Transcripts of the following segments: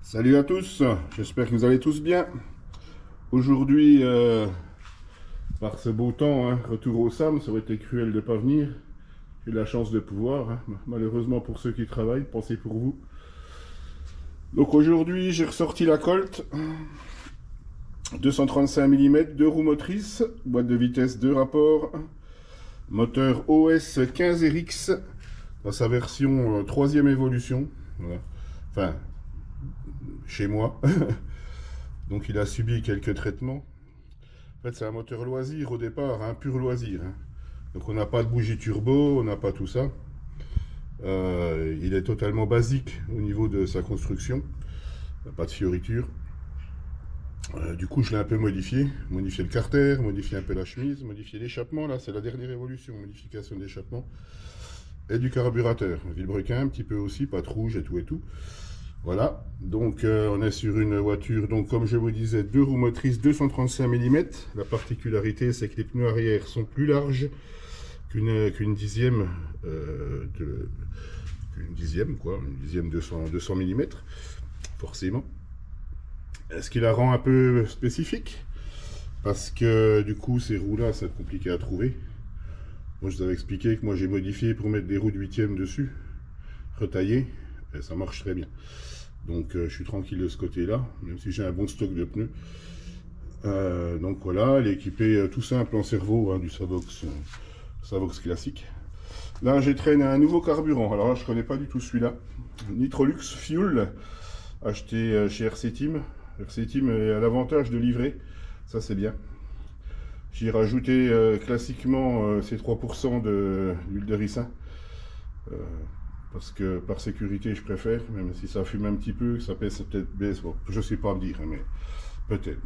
Salut à tous, j'espère que vous allez tous bien. Aujourd'hui, par ce beau temps, retour au SAM, ça aurait été cruel de ne pas venir. J'ai eu la chance de pouvoir, malheureusement pour ceux qui travaillent, pensez pour vous. Donc aujourd'hui, j'ai ressorti la Colt, 235 mm, 2 roues motrices, boîte de vitesse 2 rapports, moteur OS 15RX, dans sa version 3e évolution. Voilà. Enfin, chez moi. Donc il a subi quelques traitements. En fait, c'est un moteur loisir au départ, un pur loisir. Donc on n'a pas de bougie turbo, on n'a pas tout ça. Il est totalement basique au niveau de sa construction. Pas de fioriture. Du coup, je l'ai un peu modifié. Modifié le carter, modifié un peu la chemise, modifié l'échappement. Là, c'est la dernière évolution. Modification de l'échappement. Et du carburateur. Vilebrequin un petit peu aussi, pas de rouge et tout et tout. Voilà, donc on est sur une voiture, donc comme je vous disais, 2 roues motrices 235 mm. La particularité, c'est que les pneus arrière sont plus larges qu'une dixième, qu'une dixième, quoi, une dixième 200 mm, forcément. Ce qui la rend un peu spécifique, parce que du coup, ces roues-là, c'est compliqué à trouver. Moi, je vous avais expliqué que moi, j'ai modifié pour mettre des roues de 8e dessus, retaillées, et ça marche très bien. Donc je suis tranquille de ce côté-là, même si j'ai un bon stock de pneus. Donc voilà, elle est équipée tout simple en servo, du Savox, Savox classique. Là, j'ai traîné un nouveau carburant. Alors là, je ne connais pas du tout celui-là. Nitrolux Fuel, acheté chez RC Team. RC Team a l'avantage de livrer, ça c'est bien. J'ai rajouté classiquement ces 3% d'huile de ricin. Parce que par sécurité, je préfère, même si ça fume un petit peu, ça pèse peut-être baisse. Bon, je ne sais pas me dire, mais peut-être.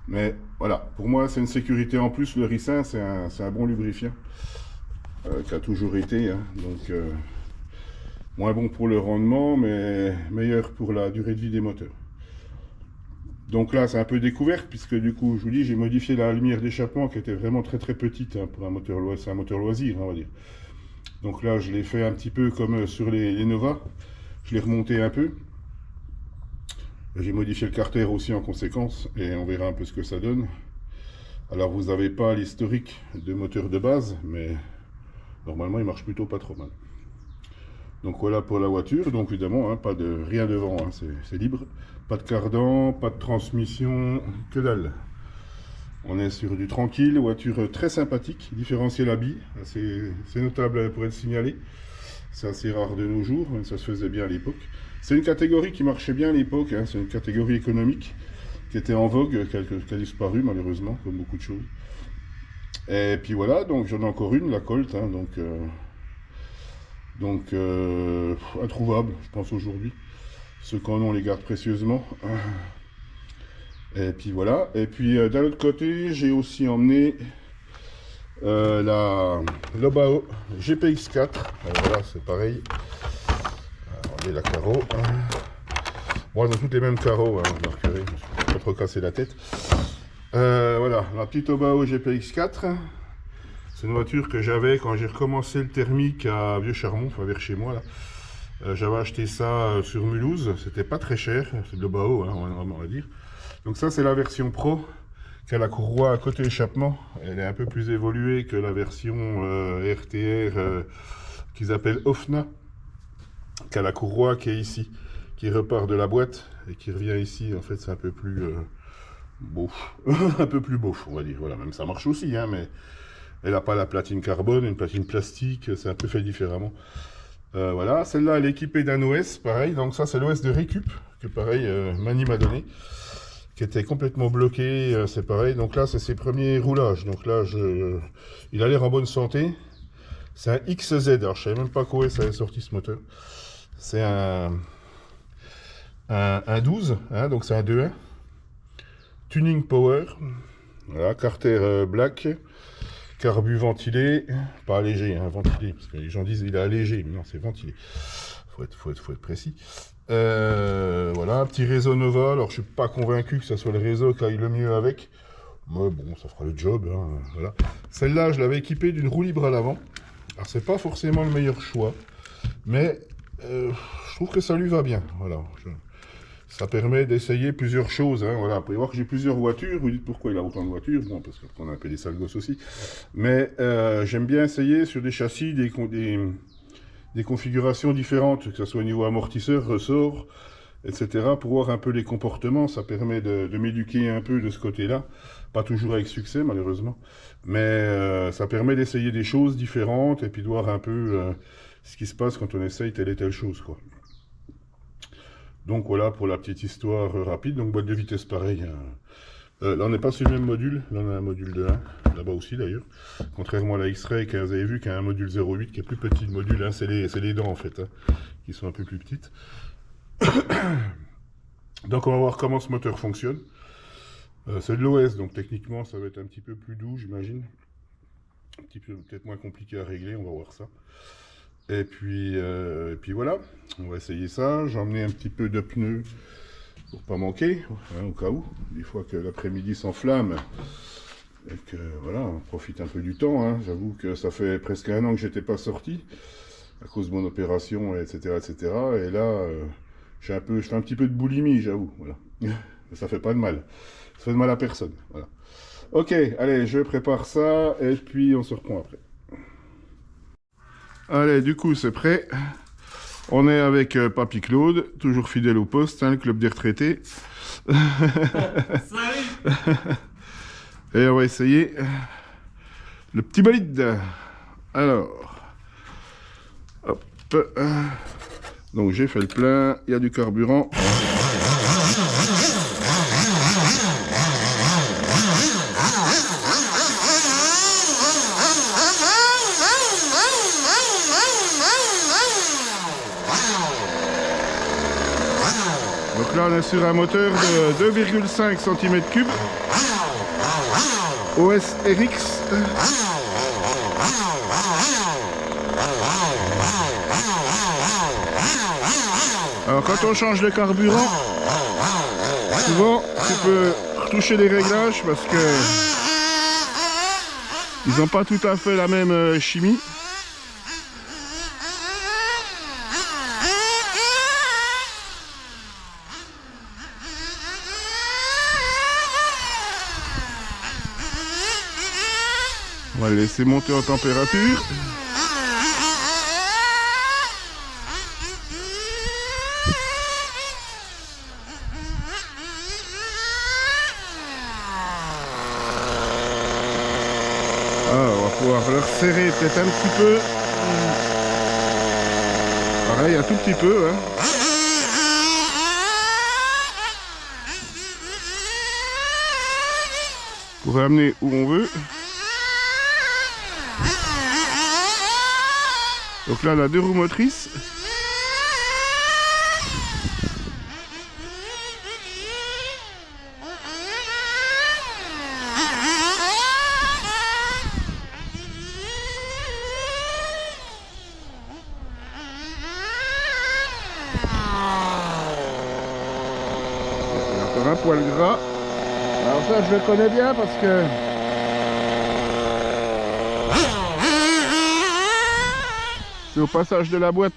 Mais voilà, pour moi, c'est une sécurité en plus. Le ricin, c'est un bon lubrifiant qui a toujours été. Donc, moins bon pour le rendement, mais meilleur pour la durée de vie des moteurs. Donc là, c'est un peu découverte, puisque du coup, je vous dis, j'ai modifié la lumière d'échappement qui était vraiment très très petite pour un moteur loisir. C'est un moteur loisir, on va dire. Donc là, je l'ai fait un petit peu comme sur les Nova. Je l'ai remonté un peu. J'ai modifié le carter aussi en conséquence. Et on verra un peu ce que ça donne. Alors, vous n'avez pas l'historique de moteur de base. Mais normalement, il marche plutôt pas trop mal. Donc voilà pour la voiture. Donc évidemment, pas de rien devant. C'est libre. Pas de cardan, pas de transmission. Que dalle. On est sur du tranquille, voiture très sympathique, différentiel à billes, c'est notable pour être signalé. C'est assez rare de nos jours, mais ça se faisait bien à l'époque. C'est une catégorie qui marchait bien à l'époque, c'est une catégorie économique qui était en vogue, qui a disparu malheureusement, comme beaucoup de choses. Et puis voilà, donc j'en ai encore une, la Colt, introuvable, je pense aujourd'hui. Ceux qui en ont les gardent précieusement. Et puis voilà, et puis d'un autre côté, j'ai aussi emmené la Lobao GPX4. Alors voilà, c'est pareil. Alors, on est la carreau. Bon, elles ont toutes les mêmes carreaux, vous remarquerez, je me suis pas trop cassé la tête. Voilà, la petite Lobao GPX4. C'est une voiture que j'avais quand j'ai recommencé le thermique à Vieux-Charmont, enfin vers chez moi là. J'avais acheté ça sur Mulhouse, c'était pas très cher, c'est de Lobao, on va dire. Donc ça, c'est la version Pro, qui a la courroie à côté échappement. Elle est un peu plus évoluée que la version RTR qu'ils appellent OFNA, qui a la courroie qui est ici, qui repart de la boîte et qui revient ici. En fait, c'est un peu plus beauf, un peu plus beauf, on va dire. Voilà, même ça marche aussi, mais elle n'a pas la platine carbone, une platine plastique, c'est un peu fait différemment. Voilà, celle-là, elle est équipée d'un OS, pareil. Donc ça, c'est l'OS de Récup, que pareil, Mani m'a donné, qui était complètement bloqué, c'est pareil. Donc là, c'est ses premiers roulages. Donc là, il a l'air en bonne santé. C'est un XZ. Alors, je ne savais même pas quoi ça avait sorti ce moteur. C'est un 12, donc c'est un 2.1. Tuning Power. Voilà, carter black. Carbu ventilé. Pas léger, ventilé. Parce que les gens disent qu'il est allégé. Mais non, c'est ventilé. Faut être précis. Voilà, un petit réseau Nova. Alors, je suis pas convaincu que ce soit le réseau qui aille le mieux avec. Mais bon, ça fera le job. Voilà. Celle-là, je l'avais équipée d'une roue libre à l'avant. Alors, c'est pas forcément le meilleur choix. Mais je trouve que ça lui va bien. Voilà. ça permet d'essayer plusieurs choses. Hein. Voilà, vous pouvez voir que j'ai plusieurs voitures. Vous dites pourquoi il a autant de voitures? Bon, parce qu'on a un peu des sales gosses aussi. Mais j'aime bien essayer sur des châssis des configurations différentes, que ce soit au niveau amortisseur, ressort, etc. Pour voir un peu les comportements. Ça permet de m'éduquer un peu de ce côté-là. Pas toujours avec succès, malheureusement. Mais ça permet d'essayer des choses différentes et puis de voir un peu ce qui se passe quand on essaye telle et telle chose, quoi. Donc voilà pour la petite histoire rapide. Donc boîte de vitesse pareil. Hein. Là on n'est pas sur le même module. Là on a un module de 1. Là-bas aussi d'ailleurs. Contrairement à la X-Ray que vous avez vu qu'il y a un module 0.8 qui est plus petit. Le module 1 c'est les dents en fait. Hein, qui sont un peu plus petites. Donc on va voir comment ce moteur fonctionne. C'est de l'OS donc techniquement ça va être un petit peu plus doux j'imagine. Un petit peu peut-être moins compliqué à régler. On va voir ça. Et puis voilà, on va essayer ça. J'ai emmené un petit peu de pneus pour pas manquer, hein, au cas où. Des fois que l'après-midi s'enflamme et que voilà, on profite un peu du temps. Hein. J'avoue que ça fait presque 1 an que j'étais pas sorti à cause de mon opération, etc., etc. Et là, je fais un petit peu de boulimie, j'avoue. Voilà, ça fait pas de mal. Ça fait de mal à personne. Voilà. Ok, allez, je prépare ça et puis on se reprend après. Allez, du coup, c'est prêt. On est avec Papy Claude, toujours fidèle au poste, hein, le club des retraités. Salut. Et on va essayer le petit bolide. Alors, hop. Donc j'ai fait le plein, il y a du carburant. Donc là on est sur un moteur de 2,5 cm3 OS RX. Alors quand on change le carburant, souvent tu peux retoucher les réglages parce que ils n'ont pas tout à fait la même chimie. On va le laisser monter en température. Ah, on va pouvoir le resserrer peut-être un petit peu. Pareil, un tout petit peu. Hein. Pour amener où on veut. Donc là, on a 2 roues motrices. Il y a encore un poil gras. Alors ça, je le connais bien parce que c'est au passage de la boîte.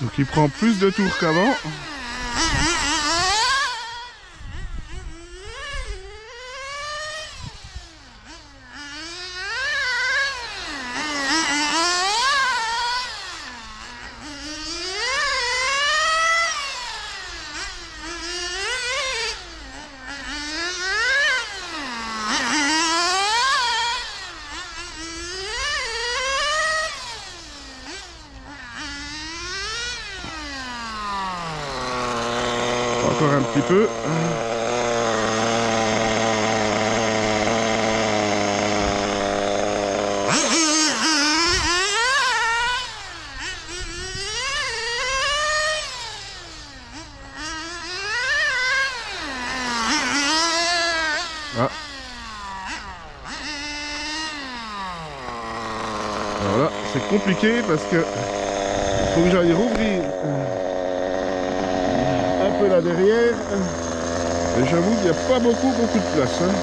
Donc il prend plus de tours qu'avant. Encore un petit peu. Ah. Alors là, c'est compliqué parce que il faut que j'aille rouvrir un peu là derrière. Et j'avoue qu'il n'y a pas beaucoup de place. Hein.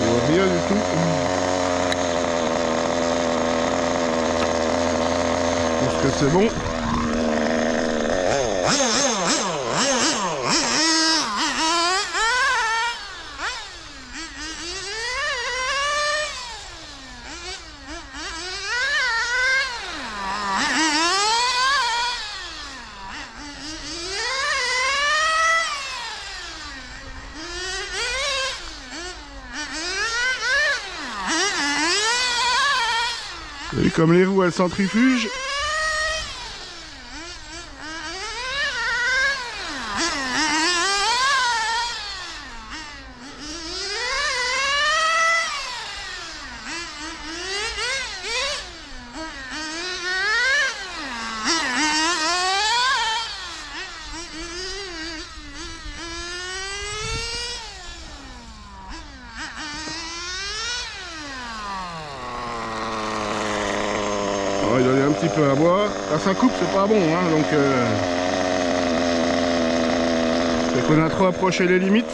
Je vois rien du tout. Je pense que c'est bon. Et comme les roues elles centrifugent. On va lui donner un petit peu à boire. Là ça coupe, c'est pas bon, hein, donc c'est qu'on a trop approché les limites.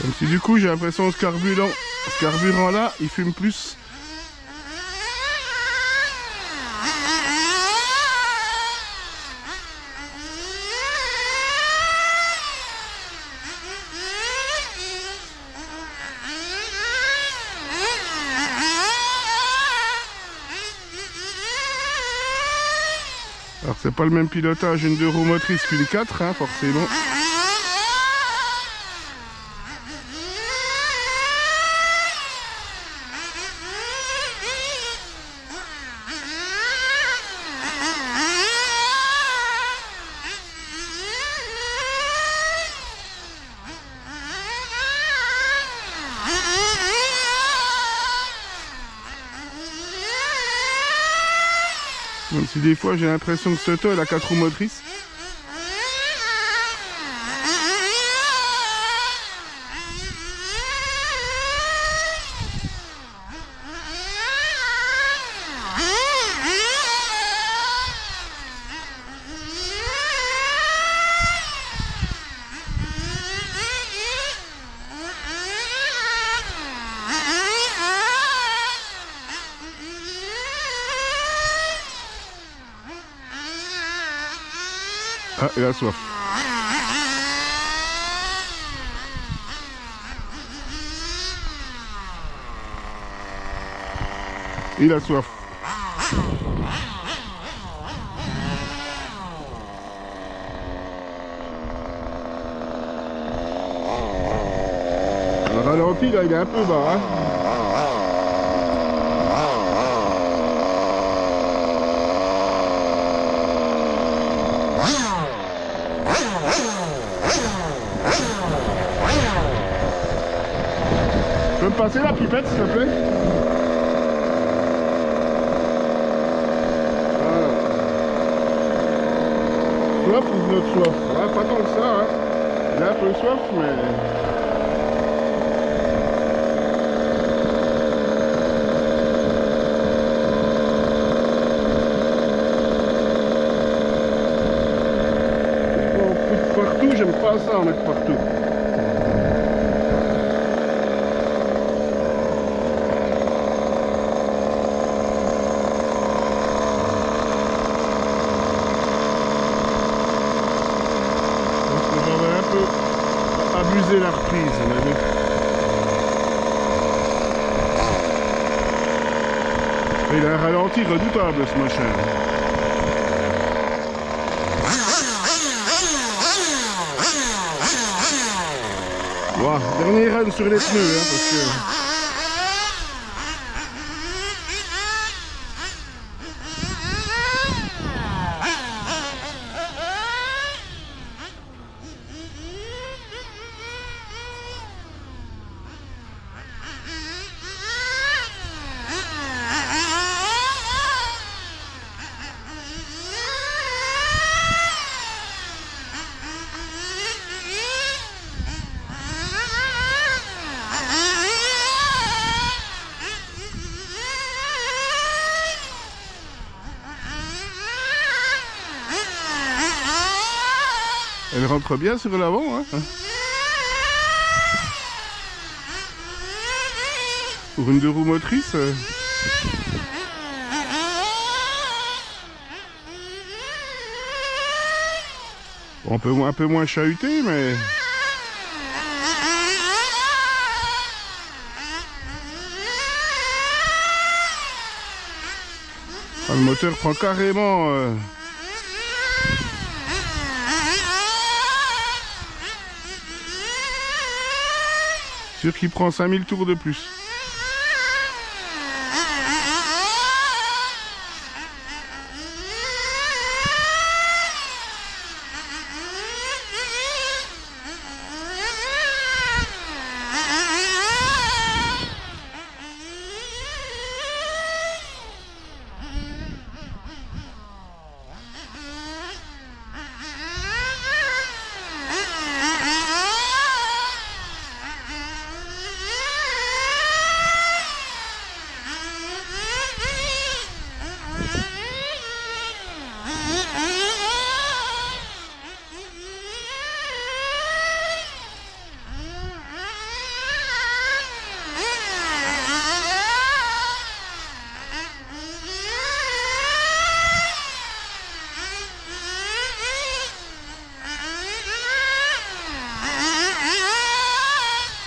Même si du coup j'ai l'impression que ce carburant là il fume plus. Alors c'est pas le même pilotage une 2 roues motrices qu'une 4 hein, forcément. Même si des fois j'ai l'impression que ce auto elle a 4 roues motrices. Ah, il a soif. Il a soif. Le ralenti là, il est un peu bas. Hein. Tu peux me passer la pipette s'il te plaît? Voilà. Soif ou notre soif? Ouais, pas tant que ça, hein. Il a un peu soif, mais... Partout, j'aime pas ça en mettre partout. Abuser la reprise, il a un ralenti redoutable ce machin. Wow, dernier run sur les pneus hein, parce que... Elle rentre bien sur l'avant, hein. Pour une 2 roues motrices. On peut un peu moins chahuter, mais... Ah, le moteur prend carrément... Sûr qu'il prend 5000 tours de plus.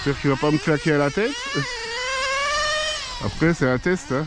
J'espère qu'il va pas me claquer à la tête. Après c'est un test, hein.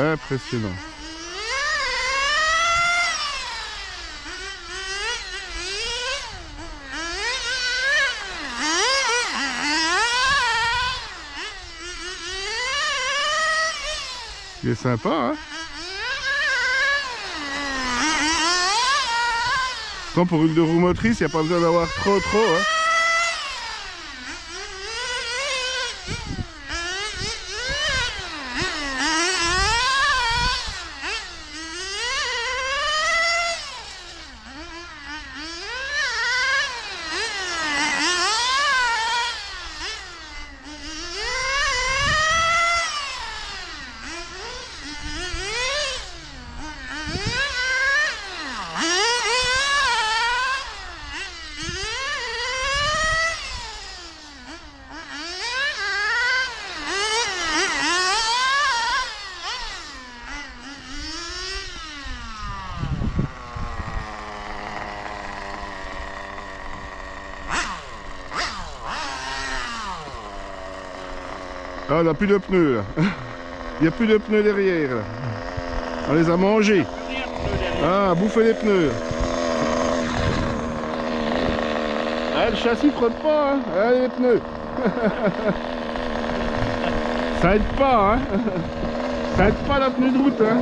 Impressionnant. Il est sympa, hein? Tant pour une 2 roues motrices, il n'y a pas besoin d'avoir trop, hein? Ah, on n'a plus de pneus là. Il n'y a plus de pneus derrière là. On les a mangés. Ah, bouffer les pneus. Ah, le châssis frotte pas, hein. Ah, les pneus. Ça aide pas, hein. Ça aide pas la tenue de route, hein.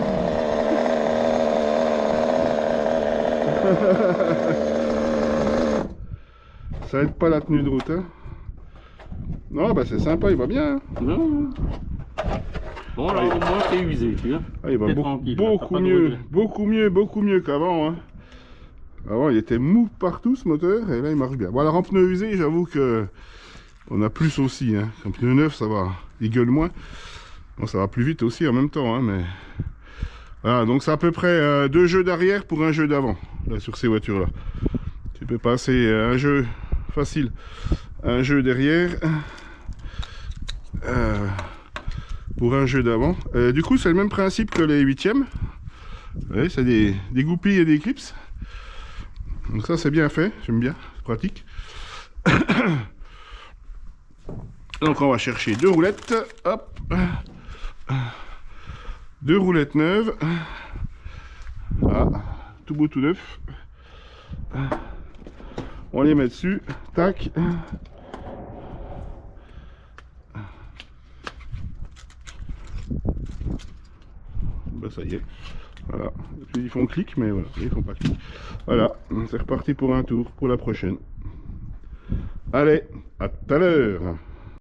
Ça aide pas la tenue de route, hein. Non, bah c'est sympa, il va bien. Hein. Non. Bon, là, au moins, c'est usé, tu vois. Ah, il va beaucoup mieux qu'avant. Hein. Avant, il était mou partout, ce moteur, et là, il marche bien. Bon, alors, en pneu usé, j'avoue que on a plus aussi. Hein. En pneu neuf, ça va, il gueule moins. Bon, ça va plus vite aussi en même temps, hein, mais... Voilà, donc c'est à peu près 2 jeux d'arrière pour un jeu d'avant, là, sur ces voitures-là. Tu peux passer un jeu facile, un jeu derrière... pour un jeu d'avant. Du coup, c'est le même principe que les 8e. Ouais, c'est des goupilles et des clips. Donc ça, c'est bien fait. J'aime bien. C'est pratique. Donc, on va chercher 2 roulettes. Hop. 2 roulettes neuves. Voilà, tout beau tout neuf. On les met dessus, tac. Bah ça y est, voilà. Ils font clic, mais voilà, ils font pas clic. Voilà, c'est reparti pour un tour, pour la prochaine. Allez, à tout à l'heure.